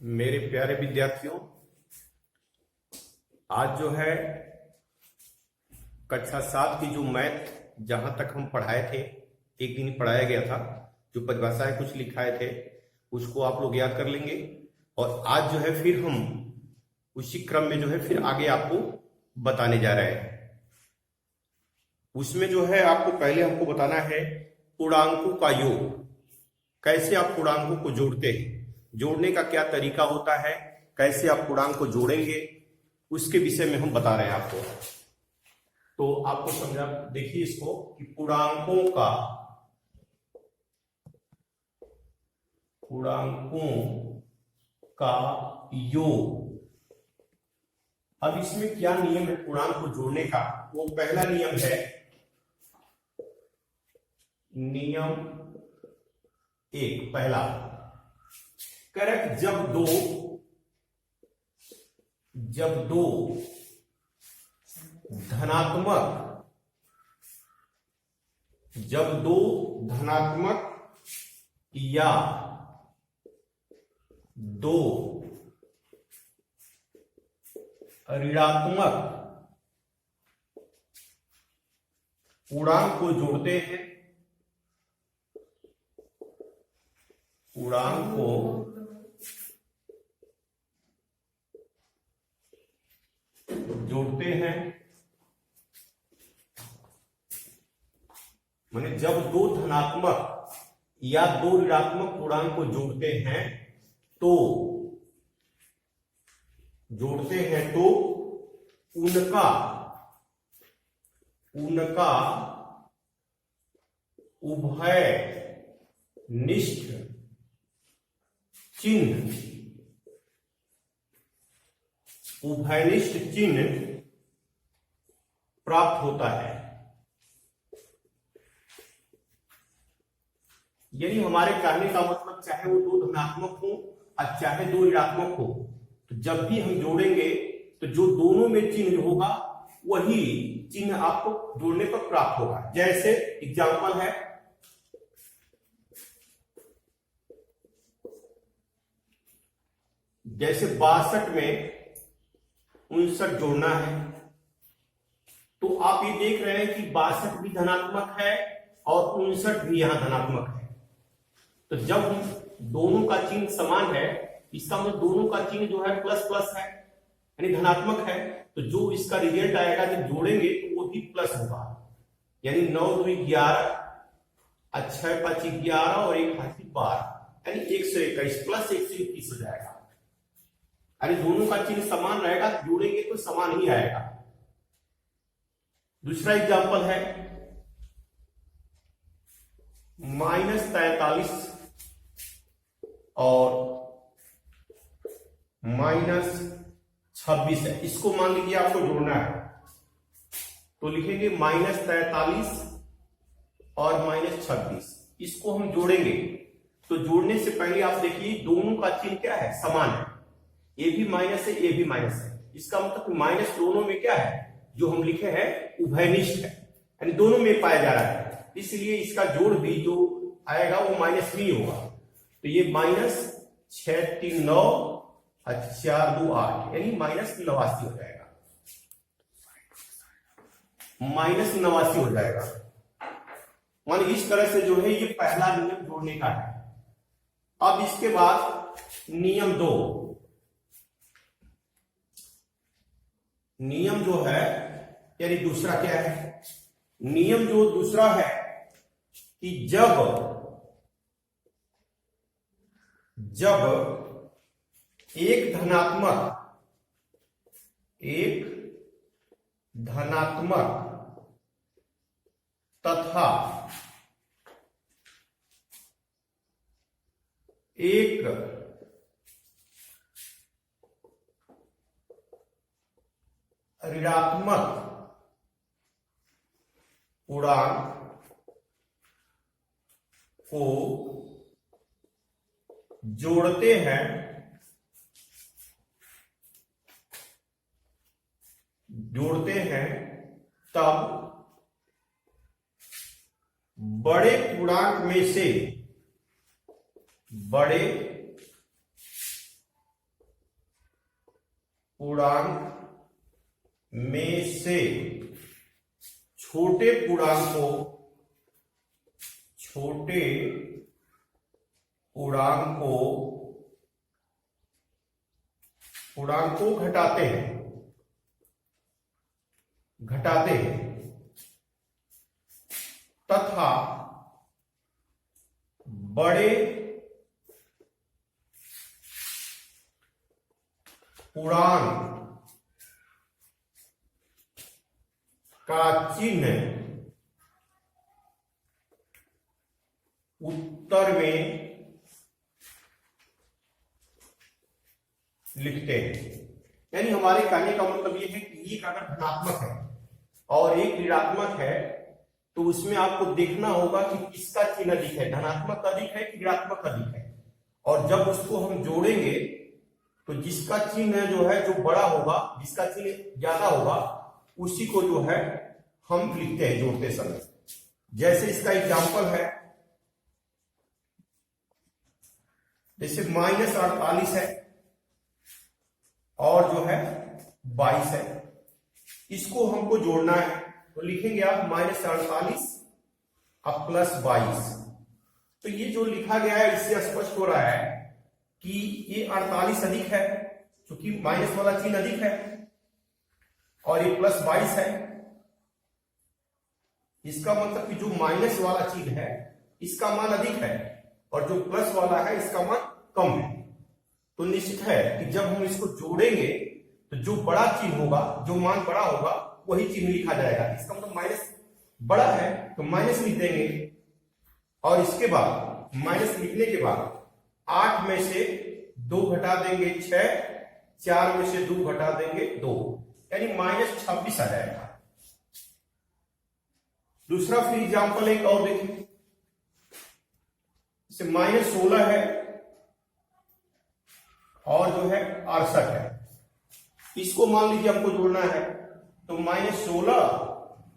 मेरे प्यारे विद्यार्थियों, आज जो है कक्षा 7 की जो मैथ जहां तक हम पढ़ाए थे, एक दिन पढ़ाया गया था, जो परिभाषाएं कुछ लिखाए थे उसको आप लोग याद कर लेंगे। और आज जो है फिर हम उसी क्रम में जो है फिर आगे आपको बताने जा रहे हैं। उसमें जो है आपको पहले हमको बताना है पूर्णांकों का योग। कैसे आप पूर्णांकों को जोड़ते हैं, जोड़ने का क्या तरीका होता है, कैसे आप पूर्णांक को जोड़ेंगे, उसके विषय में हम बता रहे हैं आपको। तो आपको समझा, देखिए इसको कि पूर्णांकों का योग। अब इसमें क्या नियम है पूर्णांक को जोड़ने का? वो पहला नियम है नियम 1। पहला करेक्ट, जब दो धनात्मक या दो ऋणात्मक पूर्णांक को जोड़ते हैं, पूर्णांक को जोड़ते हैं, माने जब दो धनात्मक या दो ऋणात्मक पूर्णांक को जोड़ते हैं तो उनका उभयनिष्ठ चिन्ह प्राप्त होता है। यानी हमारे कहने का मतलब, चाहे वो दो धनात्मक हो और चाहे दो ऋणात्मक हो, तो जब भी हम जोड़ेंगे तो जो दोनों में चिन्ह होगा वही चिन्ह आपको जोड़ने पर प्राप्त होगा। जैसे एग्जाम्पल है, जैसे 62 में 59 जोड़ना है, तो आप ये देख रहे हैं कि 62 भी धनात्मक है और 59 भी यहां धनात्मक है। तो जब दोनों का चिन्ह समान है, इसका मतलब दोनों का चिन्ह जो है प्लस प्लस है, यानी धनात्मक है। तो जो इसका रिजल्ट आएगा जब जोड़ेंगे तो वो भी प्लस होगा। यानी 9 2 11, 6 5 11 और 1 5 12, यानी 121 प्लस 121 हो जाएगा। अरे दोनों का चिन्ह समान रहेगा, जोड़ेंगे तो समान ही आएगा। दूसरा एग्जांपल है -43 और -26 है। इसको मान लीजिए आपको जोड़ना है, तो लिखेंगे -43 और -26। इसको हम जोड़ेंगे तो जोड़ने से पहले आप देखिए दोनों का चिन्ह क्या है, समान है। ए भी माइनस है, ए भी माइनस है। इसका मतलब माइनस दोनों में क्या है, जो हम लिखे हैं उभयनिष्ठ है, यानी दोनों में पाया जा रहा है। इसलिए इसका जोड़ भी जो आएगा वो माइनस में ही होगा। तो ये -6 3 9 और 4 2 8, यानी -89 हो जाएगा, -89 हो जाएगा। मान इस तरह से जो है ये पहला नियम जोड़ने का है। अब इसके बाद नियम 2, नियम जो है यानी दूसरा क्या है, नियम जो दूसरा है कि जब एक धनात्मक तथा एक ऋणात्मक पूर्णांक को जोड़ते हैं तब बड़े पूर्णांक में से पूर्णांक में से छोटे पूर्णांक को घटाते हैं तथा बड़े पूर्णांक का चिन्ह उत्तर में लिखते हैं। यानी हमारे कहने का मतलब यह है कि एक अगर धनात्मक है और एक ऋणात्मक है तो उसमें आपको देखना होगा कि किसका चिन्ह अधिक है, धनात्मक अधिक है कि ऋणात्मक अधिक है। और जब उसको हम जोड़ेंगे तो जिसका चिन्ह जो है जो बड़ा होगा, जिसका चिन्ह ज्यादा होगा, उसी को जो है हम लिखते हैं जोड़ते समय। जैसे इसका एग्जाम्पल है, जैसे -48 है और जो है 22 है, इसको हमको जोड़ना है तो लिखेंगे आप -48 अब +22। तो ये जो लिखा गया है इससे स्पष्ट हो रहा है कि ये 48 अधिक है क्योंकि माइनस वाला चिन्ह अधिक है, और ये +22 है। इसका मतलब कि जो माइनस वाला चिन्ह है इसका मान अधिक है और जो प्लस वाला है इसका मान कम है। तो निश्चित है कि जब हम इसको जोड़ेंगे तो जो बड़ा चिन्ह होगा, जो मान बड़ा होगा, वही चिन्ह लिखा जाएगा। इसका मतलब माइनस बड़ा है तो माइनस लिख देंगे, और इसके बाद माइनस लिखने के बाद 8 में से 2 घटा देंगे 6, 4 में से 2 घटा देंगे 2, यानी -26 आ जाएगा। दूसरा फिर एग्जाम्पल एक और देखिए, जैसे -16 है और जो है 68 है, इसको मान लीजिए हमको जोड़ना है तो -16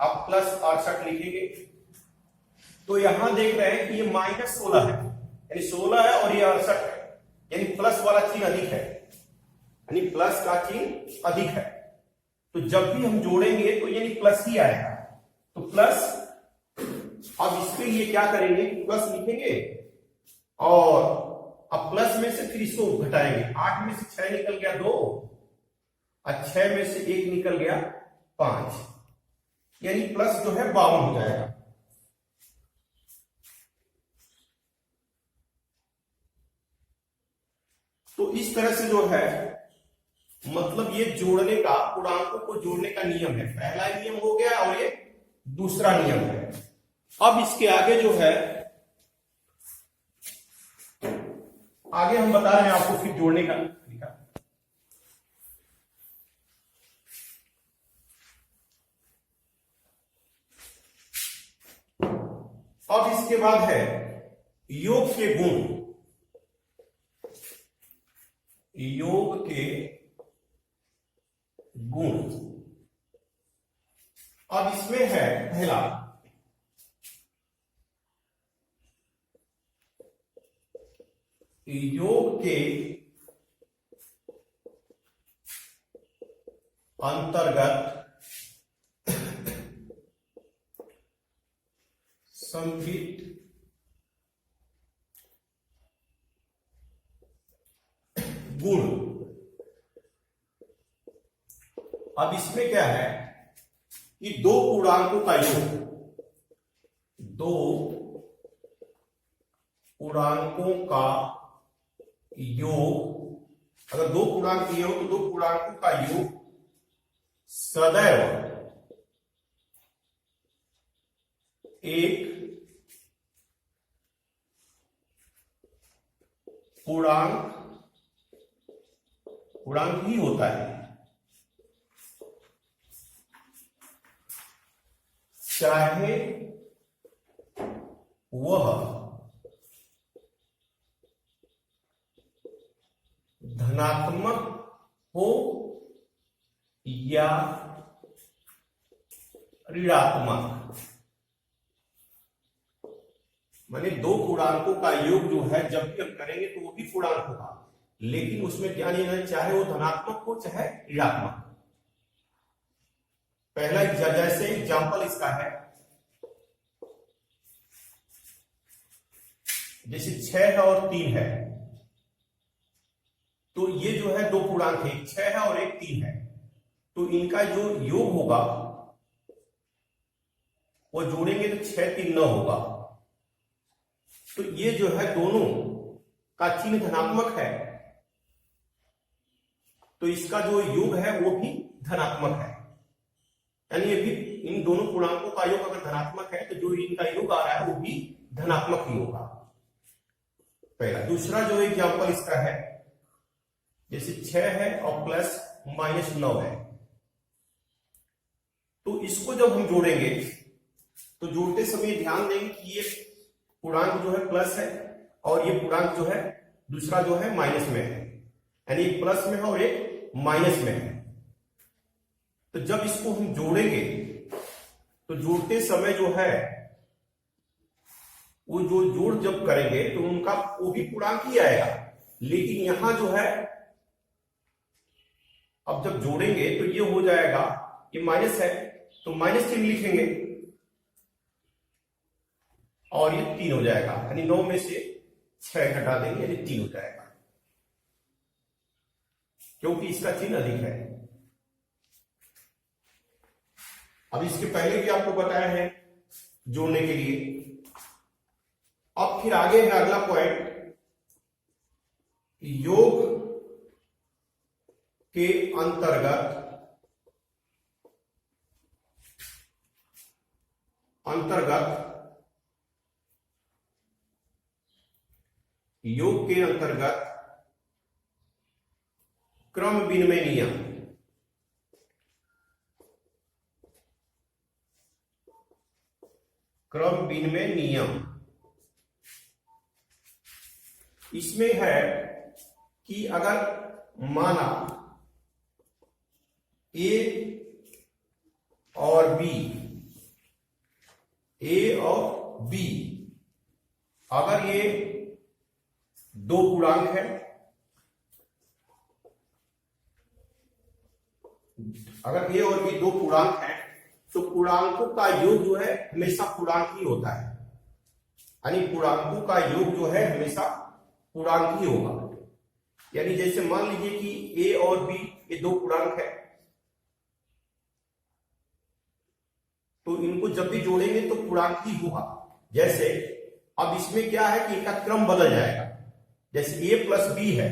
अब +68 लिखेंगे। तो यहां देख रहे हैं कि ये -16 है, यानी 16 है और ये 68 है, यानी प्लस वाला चिन्ह अधिक है, यानी प्लस का चिन्ह अधिक है। तो जब भी हम जोड़ेंगे तो यानी प्लस ही आएगा। तो प्लस, अब इसके लिए क्या करेंगे, प्लस लिखेंगे और अब प्लस में से फिर इसको घटाएंगे। 8 में से 6 निकल गया 2 और 6 में से 1 निकल गया 5, यानी प्लस जो है 52 हो जाएगा। तो इस तरह से जो है मतलब ये जोड़ने का, पूर्णांकों को जोड़ने का नियम है। पहला नियम हो गया और ये दूसरा नियम है। अब इसके आगे जो है, आगे हम बता रहे हैं आपको फिर जोड़ने का तरीका। अब इसके बाद है योग के गुण। योग के गुण, अब इसमें है पहला योग के अंतर्गत संवित गुण। अब इसमें क्या है कि दो पूर्णांकों का योग, दो पूर्णांकों का योग, अगर दो पूर्णांक दिए हो तो दो पूर्णांकों का योग सदैव एक पूर्णांक ही होता है, चाहे वह धनात्मक हो या ऋणात्मक। माने दो पूर्णांकों का योग जो है जब भी हम करेंगे तो वो भी पूर्णांक होगा, लेकिन उसमें ध्यान देना, चाहे वो धनात्मक हो चाहे ऋणात्मक। पहला जैसे एग्जांपल इसका है, जैसे 6 है और 3 है, तो ये जो है दो पूर्णांक है, 6 है और एक 3 है, तो इनका जो योग होगा वो जोड़ेंगे तो 6 3 9 होगा। तो ये जो है दोनों का चिन्ह धनात्मक है, तो इसका जो योग है वो भी धनात्मक है। यानी ये भी इन दोनों पूर्णांकों का योग अगर धनात्मक है तो जो इनका योग आ रहा है वो भी धनात्मक ही होगा। पहला। दूसरा जो एग्जांपल इसका है, जैसे 6 है और प्लस माइनस 9 है, तो इसको जब हम जोड़ेंगे तो जोड़ते समय ध्यान देंगे कि ये पूर्णांक जो है प्लस है और ये पूर्णांक जो है दूसरा जो है माइनस में है, यानी एक प्लस में है और एक माइनस में है। तो जब इसको हम जोड़ेंगे तो जोड़ते समय जो है वो जो जोड़ जब करेंगे तो उनका वो भी पूर्णांक ही आएगा, लेकिन यहां जो है अब जब जोड़ेंगे तो ये हो जाएगा, ये माइनस है तो माइनस चिन्ह लिखेंगे और ये 3 हो जाएगा, यानी 9 में से 6 घटा देंगे यानी 3 हो जाएगा, क्योंकि इसका चिन्ह अधिक है। अब इसके पहले भी आपको बताया है जोड़ने के लिए। अब फिर आगे है अगला पॉइंट, योग के अंतर्गत योग के अंतर्गत क्रम विनिमय नियम। क्रम विनिमय नियम इसमें है कि अगर माना ए और बी अगर ये दो पूर्णांक है, अगर ए और बी दो पूर्णांक है तो पूर्णांकों का योग जो है हमेशा पूर्णांक ही होता है, यानी पूर्णांकों का योग जो है हमेशा पूर्णांक ही होगा। यानी जैसे मान लीजिए कि ए और बी ये दो पूर्णांक है, तो इनको जब भी जोड़ेंगे तो पूर्णांक ही होगा। जैसे अब इसमें क्या है कि इनका क्रम बदल जाएगा, जैसे ए प्लस बी है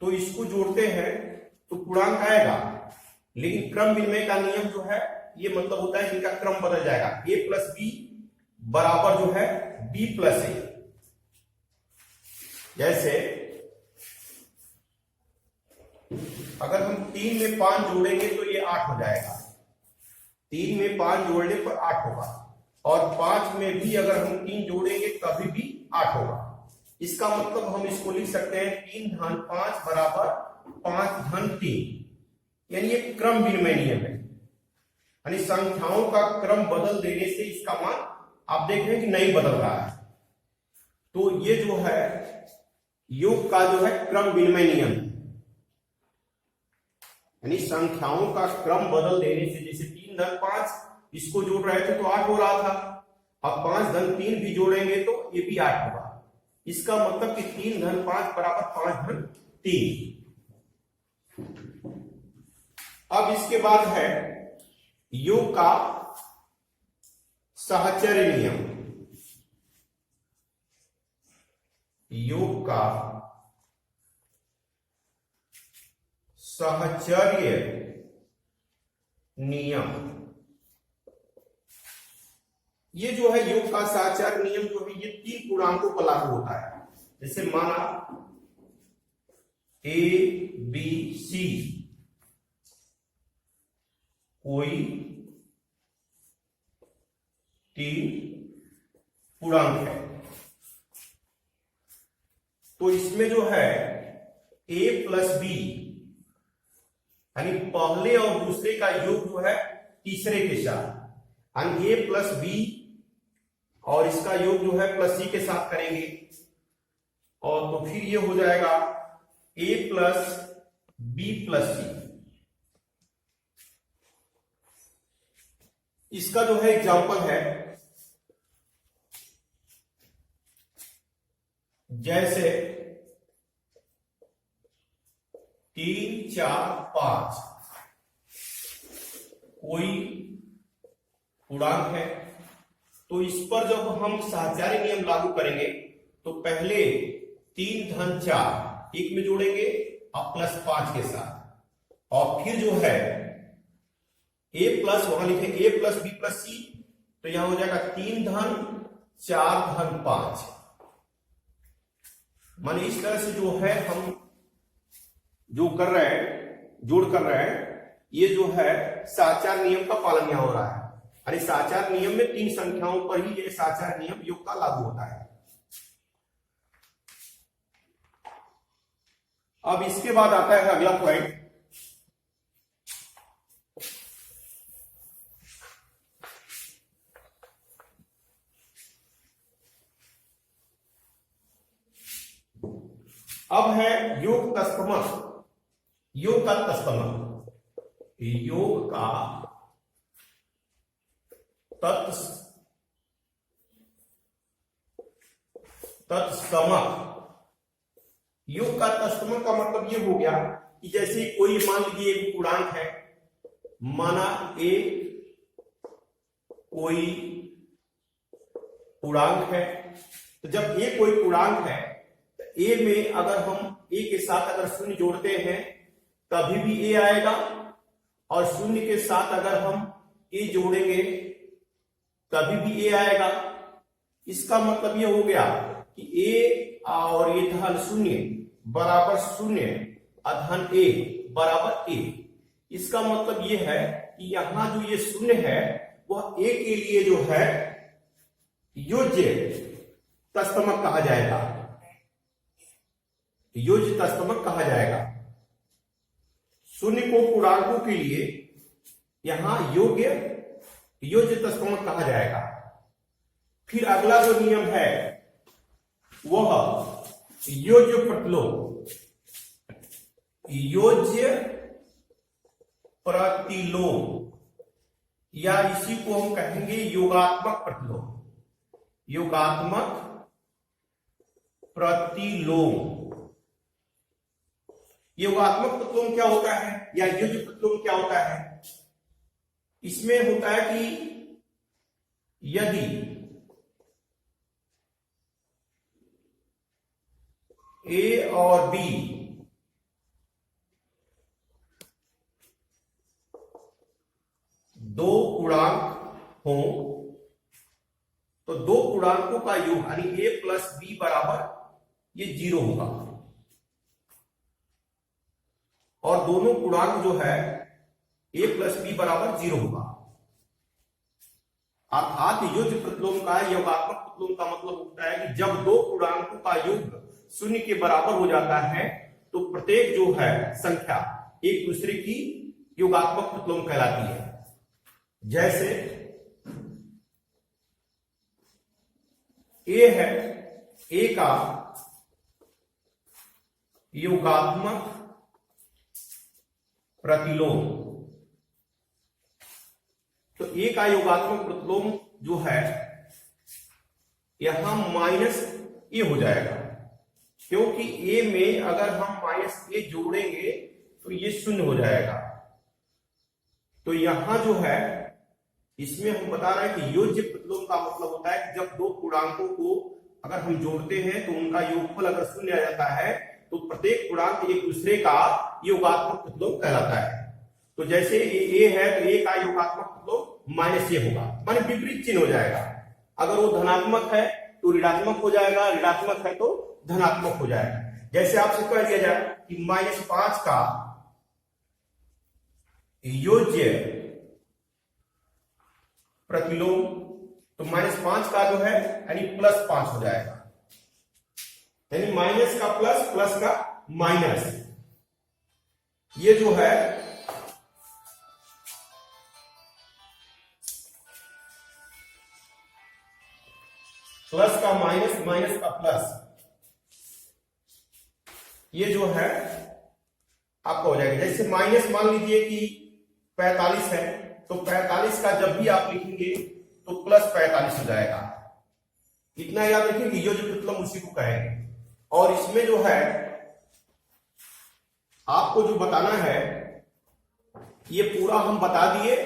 तो इसको जोड़ते हैं तो पूर्णांक आएगा, लेकिन क्रम विनिमय का नियम जो है ये मतलब होता है कि इनका क्रम बदल जाएगा, ए प्लस बी बराबर जो है बी प्लस ए। जैसे अगर हम 3 में 5 जोड़ेंगे तो ये 8 हो जाएगा, 3 में 5 जोड़ने पर 8 होगा, और 5 में भी अगर हम 3 जोड़ेंगे तभी भी 8 होगा। इसका मतलब हम इसको लिख सकते हैं 3 धन 5 बराबर 5 धन 3, यानी ये क्रम विनिमय नियम है, यानी संख्याओं का क्रम बदल देने से इसका मान आप देख रहे हैं कि नहीं बदल रहा है। तो ये जो है योग का जो है क्रम विनिमय नियम, यानी संख्याओं का क्रम बदल देने से, जैसे 3 धन 5 इसको जोड़ रहे थे तो 8 हो रहा था, अब 5 धन 3 भी जोड़ेंगे तो ये भी 8 होगा। इसका मतलब कि 3 धन 5 बराबर 5 धन 3। अब इसके बाद है योग का साहचर्य नियम। योग का साहचर्य नियम, ये जो है योग का साहचर्य नियम जो है ये 3 पूर्णांकों पर लागू होता है। जैसे माना ए बी सी कोई 3 पूर्णांक है, तो इसमें जो है a प्लस बी यानी पहले और दूसरे का योग जो है तीसरे के साथ, यानी a प्लस बी और इसका योग जो है प्लस सी के साथ करेंगे और तो फिर ये हो जाएगा a प्लस बी प्लस सी। इसका जो है एग्जाम्पल है जैसे 3 4 5 कोई पूर्णांक है, तो इस पर जब हम साहचर्य नियम लागू करेंगे तो पहले 3 धन 4 एक में जोड़ेंगे और प्लस 5 के साथ, और फिर जो है a प्लस, वहां लिखे a प्लस बी प्लस सी, तो यहां हो जाएगा 3 धन 4 धन 5। माने इस तरह से जो है हम जो कर रहे हैं, जोड़ कर रहे हैं, ये जो है साहचर्य नियम का पालन यहां हो रहा है। अरे साहचर्य नियम में 3 संख्याओं पर ही ये साहचर्य नियम योग का लागू होता है। अब इसके बाद आता है अगला पॉइंट, अब है योग तत्समक। योग का तत्समक, योग का तत्समक। योग का तत्समक का मतलब ये हो गया कि जैसे कोई मान लीजिए एक पूर्णांक है, माना ए कोई पूर्णांक है, तो जब ए कोई पूर्णांक है तो ए में अगर हम ए के साथ अगर शून्य जोड़ते हैं तभी भी ए आएगा, और शून्य के साथ अगर हम ए जोड़ेंगे तभी भी ए आएगा। इसका मतलब ये हो गया कि ए और ये धन शून्य बराबर शून्य, अधन ए बराबर ए। इसका मतलब ये है कि यहां जो ये शून्य है वह ए के लिए जो है योज्य तत्समक कहा जाएगा, योज्य तत्समक कहा जाएगा। शून्य को पूर्णांकों के लिए यहां योज्य तत्समक कहा जाएगा। फिर अगला जो नियम है वह योज्य प्रतिलोम, योज्य प्रतिलोम, या इसी को हम कहेंगे योगात्मक प्रतिलोम, योगात्मक प्रतिलोम। योगात्मक प्रतिलोम क्या होता है या योज्य प्रतिलोम क्या होता है? इसमें होता है कि यदि ए और बी दो पूर्णांक हो तो दो पूर्णांकों का योग यानी ए प्लस बी बराबर ये 0 होगा, और दोनों पूर्णांक जो है a प्लस बी बराबर 0 होगा। अर्थात योज्य प्रतिलोम का योगात्मक प्रतिलोम का मतलब होता है कि जब दो पूर्णांकों का योग शून्य के बराबर हो जाता है तो प्रत्येक जो है संख्या एक दूसरे की योगात्मक प्रतिलोम कहलाती है। जैसे a है, a का योगात्मक प्रतिलोम, तो a का योगात्मक प्रतिलोम जो है यहां माइनस a हो जाएगा, क्योंकि a में अगर हम माइनस a जोड़ेंगे तो ये शून्य हो जाएगा। तो यहां जो है इसमें हम बता रहे हैं कि योज्य प्रतिलोम का मतलब होता है कि जब दो पूर्णांकों को अगर हम जोड़ते हैं तो उनका योगफल अगर शून्य आ जाता है तो प्रत्येक पूर्णांक एक दूसरे का योगात्मक प्रतिलोम कहलाता है। तो जैसे ए है तो ए का योगात्मक प्रतिलोम माइनस ए होगा, माने विपरीत चिन्ह हो जाएगा। अगर वो धनात्मक है तो ऋणात्मक हो जाएगा, ऋणात्मक है तो धनात्मक हो जाएगा। जैसे आपसे कह दिया जाए कि -5 का योज्य प्रतिलोम, तो -5 का जो है यानी +5 हो जाएगा, यानी माइनस का प्लस, प्लस का माइनस, ये जो है प्लस का माइनस, माइनस का प्लस, ये जो है आपका हो जाएगा। जैसे माइनस मान लीजिए कि 45 है, तो 45 का जब भी आप लिखेंगे तो प्लस 45 हो जाएगा। इतना याद रखिए, यो जो मतलब उसी को कहेंगे। और इसमें जो है आपको जो बताना है ये पूरा हम बता दिए,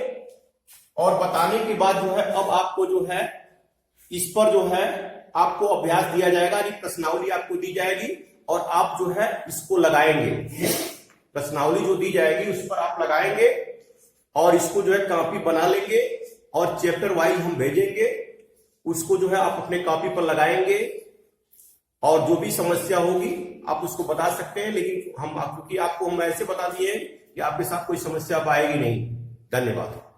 और बताने के बाद जो है अब आपको जो है इस पर जो है आपको अभ्यास दिया जाएगा, यानी प्रश्नावली आपको दी जाएगी और आप जो है इसको लगाएंगे। प्रश्नावली जो दी जाएगी उस पर आप लगाएंगे और इसको जो है कॉपी बना लेंगे और चैप्टर वाइज हम भेजेंगे, उसको जो है आप अपने कॉपी पर लगाएंगे और जो भी समस्या होगी आप उसको बता सकते हैं। लेकिन हम क्योंकि आपको हम ऐसे बता दिए कि आपके साथ कोई समस्या पाएगी नहीं। धन्यवाद।